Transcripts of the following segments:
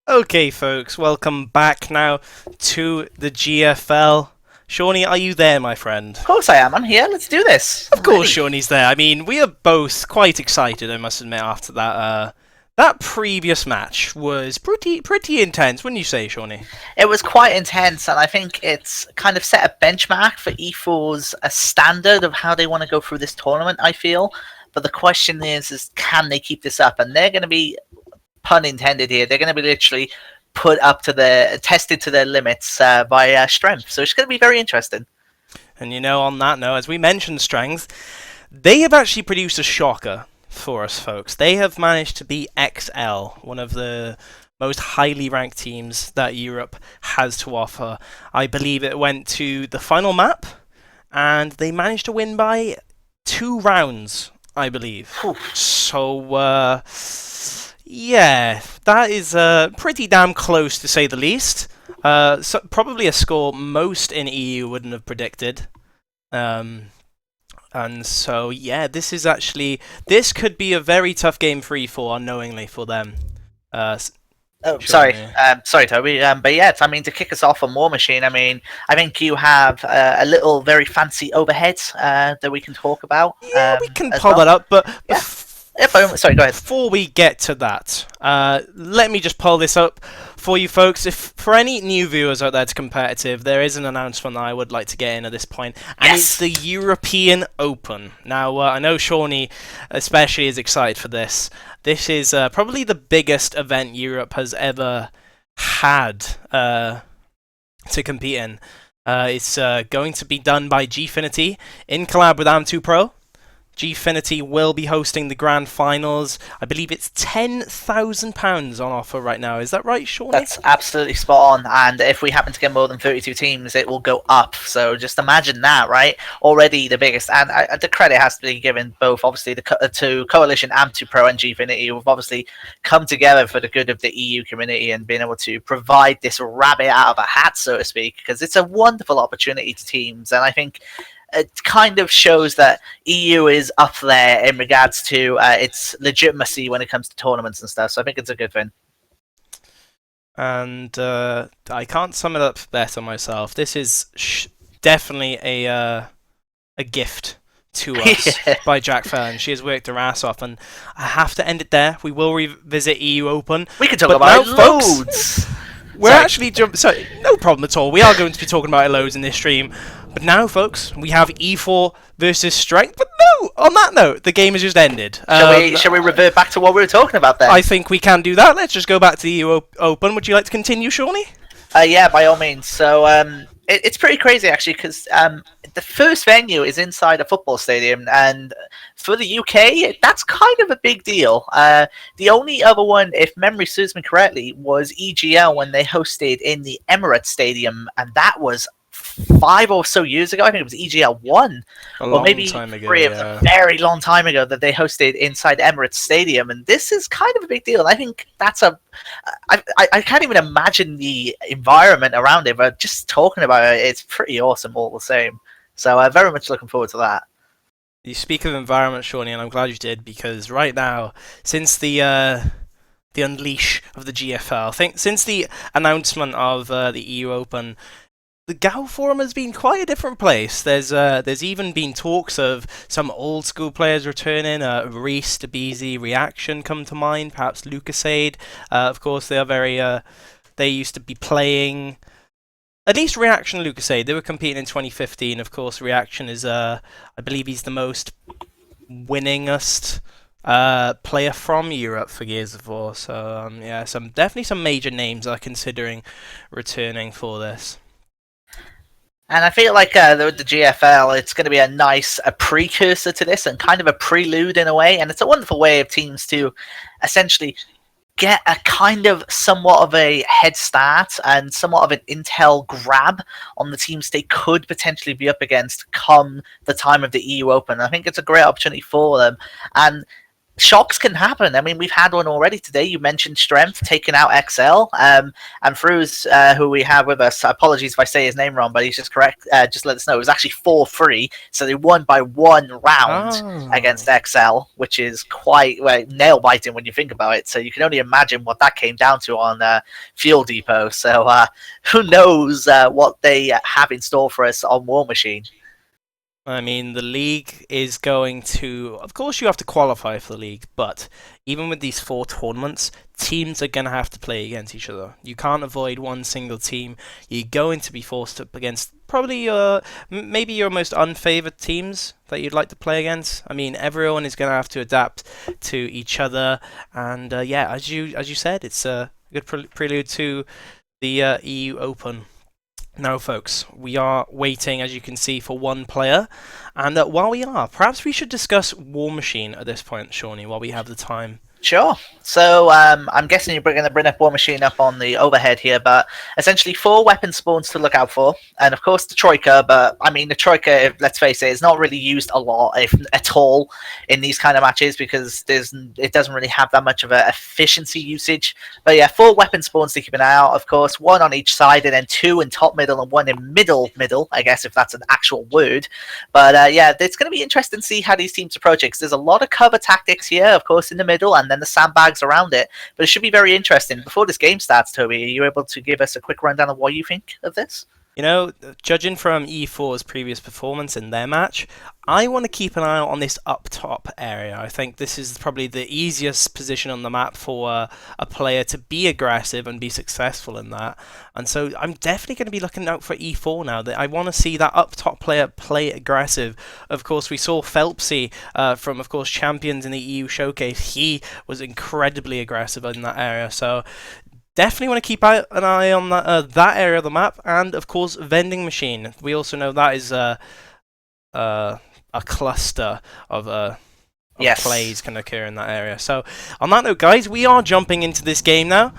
Okay, folks, welcome back now to the GFL. Shawnee, are you there, my friend? Of course I am. I'm here. Let's do this. Of I'm course, ready. Shawnee's there. I mean, we are both quite excited, I must admit, after that previous match was pretty intense, wouldn't you say, Shawnee? It was quite intense, and I think it's kind of set a benchmark for E4's a standard of how they want to go through this tournament. I feel, but the question is can they keep this up? And they're going to be, pun intended here, they're going to be literally put up to the tested to their limits by strength. So it's going to be very interesting. And on that note, as we mentioned strength, they have actually produced a shocker for us, folks. They have managed to beat XL, one of the most highly ranked teams that Europe has to offer. I believe it went to the final map, and they managed to win by 2 rounds, I believe. Whew. So, yeah, that is pretty damn close to say the least. Probably a score most in EU wouldn't have predicted. Um, and so, yeah, this could be a very tough game for E4 unknowingly for them. Uh, Oh, Sean, sorry. yeah. Sorry, Toby. But yeah, I mean, to kick us off on War Machine, I mean, I think you have a little very fancy overhead that we can talk about Yeah, we can as pull well. that up, but Yeah. Sorry, go ahead. before we get to that, let me just pull this up for you folks. If for any new viewers out there to competitive, there is an announcement that I would like to get in at this point, and it's Yes. the European Open. Now, I know Shawnee especially is excited for this. This is probably the biggest event Europe has ever had to compete in. It's going to be done by Gfinity in collab with Am2 Pro. Gfinity will be hosting the grand finals. I believe it's £10,000 on offer right now. Is that right, Shawnee? That's absolutely spot on. And if we happen to get more than 32 teams, it will go up. So just imagine that, right? Already the biggest. And the credit has to be given both, obviously, to Coalition and to Pro and Gfinity, who've obviously come together for the good of the EU community and been able to provide this rabbit out of a hat, so to speak, because it's a wonderful opportunity to teams. And I think it kind of shows that EU is up there in regards to its legitimacy when it comes to tournaments and stuff. So I think it's a good thing. And I can't sum it up better myself. This is definitely a gift to us Yeah. by Jack Fern. She has worked her ass off, and I have to end it there. We will revisit EU Open, We can talk but about now, it folks, loads. we're Sorry. actually sorry, no problem at all. We are going to be talking about it loads in this stream. But now, folks, we have E4 versus Strength. But no, on that note, the game has just ended. Shall we revert back to what we were talking about then? I think we can do that. Let's just go back to the EU Open. Would you like to continue, Shawnee? Yeah, by all means. So it's pretty crazy actually because the first venue is inside a football stadium, and for the UK, that's kind of a big deal. The only other one, if memory serves me correctly, was EGL when they hosted in the Emirates Stadium, and that was 5 or so years ago. I think it was EGL 1 A or long maybe time ago, 3. It was yeah. a very long time ago that they hosted inside Emirates Stadium, and this is kind of a big deal. I think that's I can't even imagine the environment around it, but just talking about it, it's pretty awesome all the same. So I'm very much looking forward to that. You speak of environment, Shawnee, and I'm glad you did, because right now, since the unleash of the GFL, since the announcement of the EU Open, the Gal Forum has been quite a different place. There's even been talks of some old school players returning. Reese, DeBeezy, Reaction come to mind. Perhaps Lucasade. Of course, they are very. They used to be playing. At least Reaction and Lucasade. They were competing in 2015. Of course, Reaction is. I believe he's the most winningest player from Europe for Gears of War. So yeah, definitely some major names are considering returning for this. And I feel like the GFL, it's going to be a precursor to this and kind of a prelude in a way. And it's a wonderful way of teams to essentially get a kind of somewhat of a head start and somewhat of an intel grab on the teams they could potentially be up against come the time of the EU Open. I think it's a great opportunity for them. And shocks can happen. I mean, we've had one already today. You mentioned Strength taking out XL, and Fruz, who we have with us. Apologies if I say his name wrong, but he's just correct. Just let us know. It was actually 4-3, so they won by 1 round Oh. against XL, which is quite nail biting when you think about it. So you can only imagine what that came down to on Fuel Depot. So who knows what they have in store for us on War Machine. I mean, the league is going to. Of course, you have to qualify for the league, but even with these 4 tournaments, teams are going to have to play against each other. You can't avoid one single team. You're going to be forced up against probably maybe your most unfavored teams that you'd like to play against. I mean, everyone is going to have to adapt to each other, and yeah, as you said, it's a good prelude to the EU Open. Now, folks, we are waiting, as you can see, for one player. And while we are, perhaps we should discuss War Machine at this point, Shawnee, while we have the time. Sure. So I'm guessing you're going to bring up War Machine up on the overhead here, but essentially 4 weapon spawns to look out for, and of course the Troika. But I mean, the Troika, let's face it, is not really used a lot, if at all, in these kind of matches because it doesn't really have that much of a efficiency usage. But yeah, 4 weapon spawns to keep an eye out. Of course, 1 on each side, and then 2 in top middle and 1 in middle. I guess if that's an actual word. But yeah, it's going to be interesting to see how these teams approach it because there's a lot of cover tactics here, of course, in the middle, and then the sandbags around it. But it should be very interesting. Before this game starts, Toby, are you able to give us a quick rundown of what you think of this? You know, judging from E4's previous performance in their match, I want to keep an eye out on this up top area. I think this is probably the easiest position on the map for a player to be aggressive and be successful in that. And so I'm definitely going to be looking out for E4 now. I want to see that up top player play aggressive. Of course, we saw Phelpsy from, of course, Champions in the EU Showcase. He was incredibly aggressive in that area. So definitely want to keep an eye on that area of the map, and of course, vending machine. We also know that is a cluster of Yes. plays can occur in that area. So, on that note, guys, we are jumping into this game now,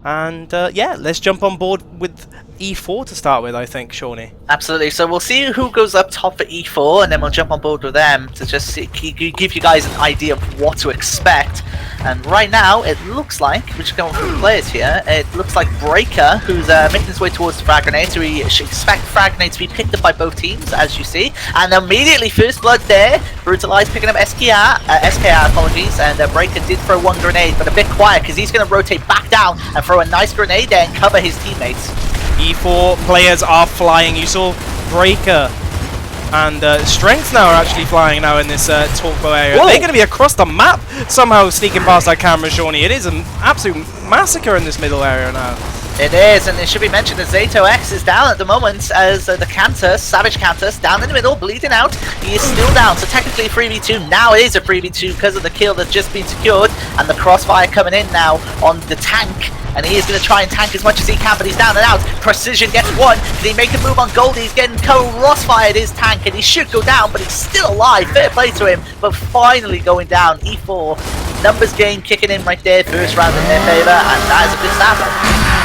and yeah, let's jump on board with E4 to start with. I think, Shawnee. Absolutely. So we'll see who goes up top for E4, and then we'll jump on board with them to just give you guys an idea of what to expect. And right now, it looks like, we're just going through the players here, it looks like Breaker, who's making his way towards the frag grenade, so we should expect frag grenade to be picked up by both teams, as you see. And immediately, first blood there, Brutalized picking up SKR, apologies, and Breaker did throw 1 grenade, but a bit quiet, because he's going to rotate back down and throw a nice grenade there and cover his teammates. E4 players are flying. You saw Breaker and Strength now are actually flying now in this Talkbow area. Whoa. They're going to be across the map somehow sneaking past that camera, Shawnee. It is an absolute massacre in this middle area now. It is, and it should be mentioned that Zato X is down at the moment as the Cantus, Savage Cantus, down in the middle, bleeding out. He is still down, so technically 3v2. Now it is a 3v2 because of the kill that's just been secured, and the crossfire coming in now on the tank. And he is going to try and tank as much as he can, but he's down and out. Precision gets 1. Can he make a move on Goldie? He's getting crossfired his tank, and he should go down, but he's still alive. Fair play to him, but finally going down. E4, numbers game kicking in right there. First round in their favour, and that is a good start.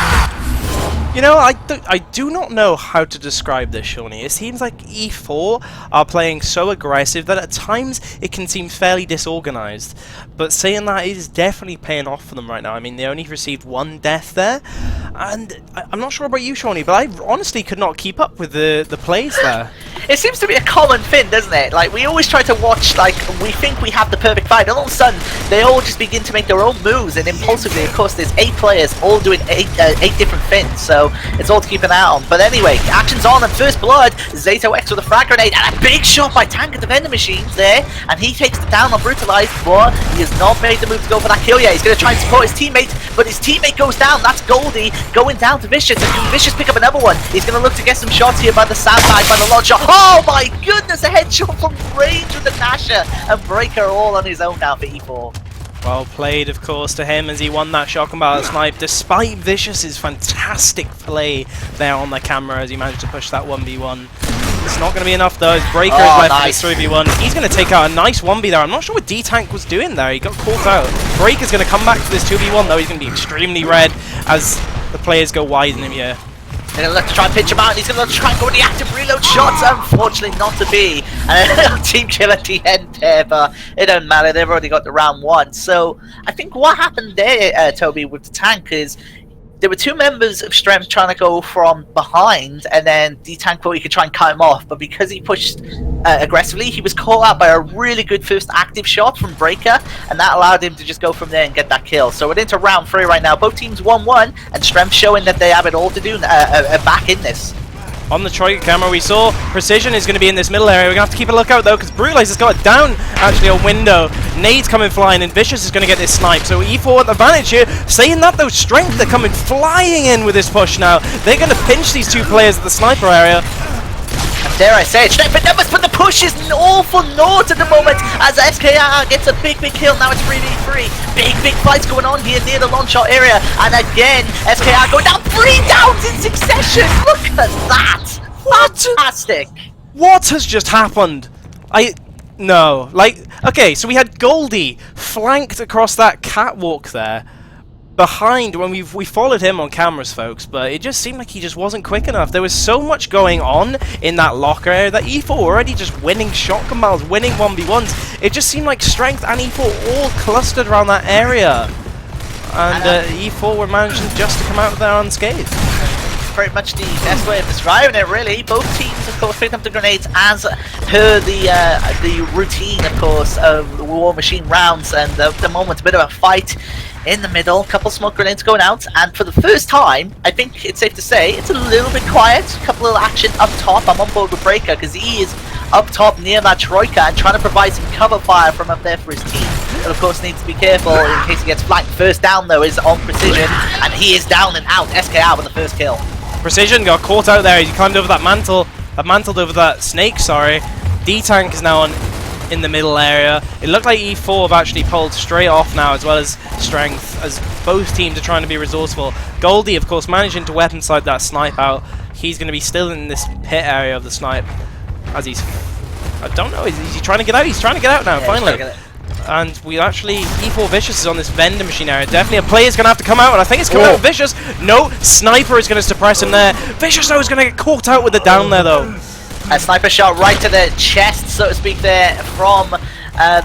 You know, I do not know how to describe this, Shawnee. It seems like E4 are playing so aggressive that at times it can seem fairly disorganized. But saying that, it is definitely paying off for them right now. I mean, they only received 1 death there. And I'm not sure about you, Shawnee, but I honestly could not keep up with the plays there. It seems to be a common thing, doesn't it? Like, we always try to watch, like, we think we have the perfect fight, and all of a sudden, they all just begin to make their own moves, and impulsively, of course, there's 8 players all doing 8 different things, so it's all to keep an eye on. But anyway, action's on, and first blood, Zato X with a frag grenade, and a big shot by Tank at the vending machines there, and he takes it down on Brutalized, but he has not made the move to go for that kill yet. He's going to try and support his teammate, but his teammate goes down. That's Goldie going down to Vicious, and can Vicious pick up another one? He's going to look to get some shots here by the sandbag, by the long shot. Oh my goodness, a headshot from range with the Nasher, and Breaker all on his own now for E4. Well played, of course, to him as he won that shotgun battle snipe, despite Vicious's fantastic play there on the camera as he managed to push that 1v1. It's not going to be enough though, as Breaker is left nice. for this 3v1. He's going to take out a nice 1v there. I'm not sure what D-Tank was doing there, he got caught out. Breaker's going to come back to this 2v1 though, he's going to be extremely red as the players go wide in him here. They're going to look to try and pitch him out, and he's going to look to try and go with the active reload shots. Unfortunately not to be. and a team kill at the end there, but it don't matter. They've already got the round one. So I think what happened there, Toby, with the tank is there were two members of Strength trying to go from behind, and then D-Tank thought he could try and cut him off, but because he pushed aggressively, he was caught out by a really good first active shot from Breaker, and that allowed him to just go from there and get that kill. So we're into round 3 right now. Both teams 1-1, and Strength showing that they have it all to do back in this. On the Troika camera, we saw Precision is going to be in this middle area. We're going to have to keep a lookout, though, because Brutalize has got it down, actually, a window. Nade's coming flying, and Vicious is going to get this snipe. So E4 with the advantage here. Saying that, though, Strength are coming flying in with this push now. They're going to pinch these two players at the sniper area. And dare I say it, Strength for numbers, but the push is all for naught at the moment as SKR gets a big kill. Now it's 3v3. Big fights going on here near the launch shot area. And again, SKR going down 3 downs in succession. Look at that. Fantastic. What has just happened? No. Like, okay, so we had Goldie flanked across that catwalk there. Behind when we followed him on cameras, folks, but it just seemed like he just wasn't quick enough. There was so much going on in that locker area that E4 already just winning shotgun battles, winning 1v1s. It just seemed like Strength and E4 all clustered around that area, and E4 were managing just to come out there unscathed. Pretty much the best way of describing it, really. Both teams, of course, picked up the grenades as per the routine, of course, of the War Machine rounds, and the moment, a bit of a fight in the middle, couple smoke grenades going out, and for the first time, I think it's safe to say, it's a little bit quiet, couple of action up top. I'm on board with Breaker, because he is up top near that Troika and trying to provide some cover fire from up there for his team. But of course needs to be careful in case he gets flanked. First down, though, is on Precision, and he is down and out. SKR with the first kill. Precision got caught out there. He climbed over that mantled over that snake, sorry. D-Tank is now in the middle area. It looked like E4 have actually pulled straight off now, as well as Strength, as both teams are trying to be resourceful. Goldie, of course, managing to weapon side that snipe out. He's going to be still in this pit area of the snipe, as he's... I don't know, is he trying to get out? He's trying to get out now, finally. And we actually, E4 Vicious is on this vendor machine area. Definitely a player's going to have to come out, and I think it's coming out with Vicious. No, Sniper is going to suppress him there. Vicious, though, is going to get caught out with the down there, though. A sniper shot right to the chest, so to speak, there from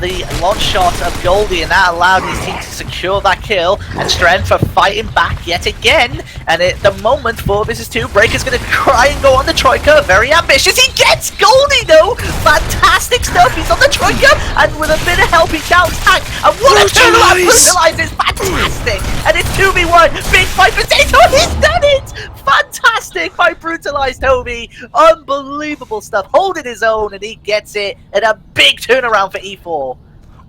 the launch shot of Goldie, and that allowed his team to secure that kill. And Strength are fighting back yet again. And at the moment, 4 vs 2, Breaker's going to try and go on the Troika. Very ambitious. He gets Goldie, though. Fantastic stuff. He's on the Troika, and with a bit of help, he counts Tank. And what a turnaround! Brutalize is fantastic. And it's 2v1. Big fight for Tato. He's done it. Fantastic by Brutalize, Toby. Unbelievable stuff. Holding his own, and he gets it. And a big turnaround for E4.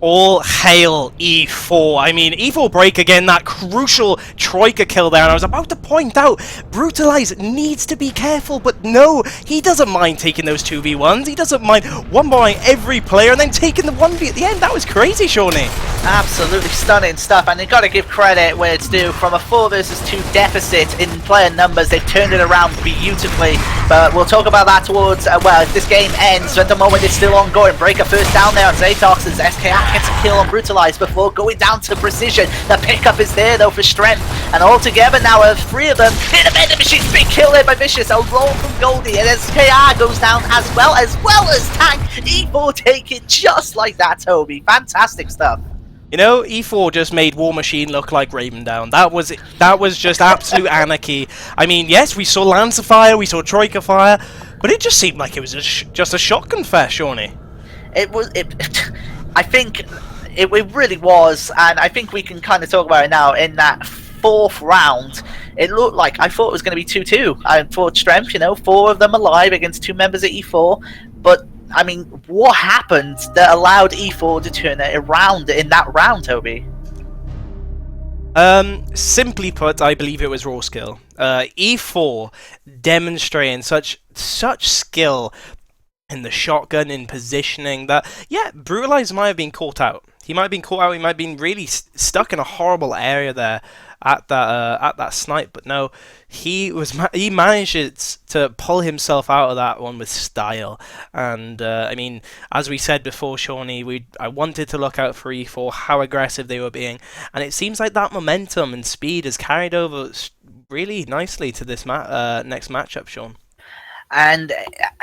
All hail E4. I mean, E4 break again, that crucial Troika kill there, and I was about to point out, Brutalize needs to be careful, but no, he doesn't mind taking those 2v1s, he doesn't mind one-bombing every player and then taking the 1v at the end. That was crazy, Shawnee. Absolutely stunning stuff, and you've got to give credit where it's due. From a 4 vs 2 deficit in player numbers, they've turned it around beautifully, but we'll talk about that towards, well, if this game ends. At the moment, it's still ongoing. Breaker first down there on Zatox as SKR gets a kill on Brutalize before going down to Precision. The pickup is there, though, for Strength, and all together now, 3 of them in a vendor machine. Big kill there by Vicious, a roll from Goldie, and SKR goes down as well as Tank. E4 take it just like that, Toby. Fantastic stuff. You know, E4 just made War Machine look like Raven Down. That was just absolute anarchy. I mean, yes, we saw Lancer fire, we saw Troika fire, but it just seemed like it was just a shotgun fest, Shawnee. I think it really was, and I think we can kind of talk about it now. In that 4th round, it looked like, I thought it was going to be 2-2. I thought Strength, 4 of them alive against 2 members of E4, but I mean, what happened that allowed E4 to turn it around in that round, Toby? Simply put, I believe it was raw skill. E4 demonstrating such skill in the shotgun, in positioning, that, yeah, Brutalize might have been caught out. He might have been caught out, he might have been really stuck in a horrible area there at that snipe, but no, he managed to pull himself out of that one with style. And I mean, as we said before, Shawnee, I wanted to look out for E4, how aggressive they were being, and it seems like that momentum and speed has carried over really nicely to this next matchup, Sean. And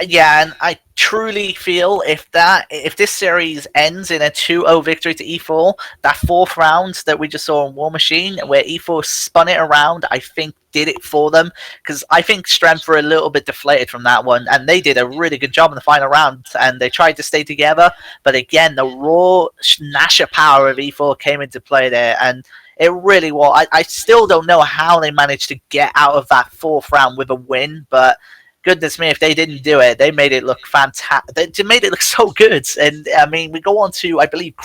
yeah, and I truly feel if this series ends in a 2-0 victory to E4, that fourth round that we just saw in War Machine, where E4 spun it around, I think did it for them, because I think Strength were a little bit deflated from that one, and they did a really good job in the final round, and they tried to stay together, but again, the raw Nasher power of E4 came into play there, and it really was. I still don't know how they managed to get out of that fourth round with a win, but goodness me, if they didn't do it, they made it look fantastic. They made it look so good. And I mean, we go on to, I believe,